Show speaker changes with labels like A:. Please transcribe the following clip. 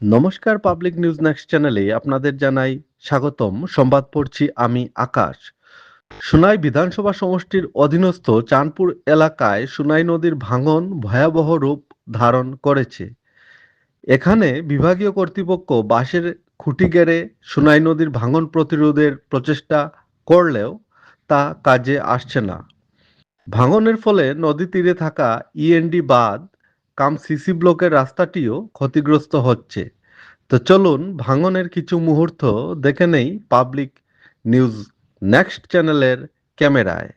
A: নমস্কার, public news next চ্যানেলে আপনাদের জানাই স্বাগতম। সংবাদ পড়ছি আমি আকাশ। সুনাই বিধানসভা সমষ্টির অধীনস্থ চাঁদপুর এলাকায় সুনাই নদীর ভাঙন ভয়াবহ রূপ ধারণ করেছে। এখানে বিভাগীয় কর্তৃপক্ষ বাঁশের খুঁটি গেড়ে সুনাই নদীর ভাঙন প্রতিরোধের প্রচেষ্টা করলেও তা কাজে আসছে না। ভাঙনের ফলে নদী তীরে থাকা ইএনডি বাঁধ কাম সিসি ব্লকের রাস্তাটিও ক্ষতিগ্রস্ত হচ্ছে। তো চলুন ভাঙনের কিছু মুহূর্ত দেখে নেই পাবলিক নিউজ নেক্সট চ্যানেলের ক্যামেরায়।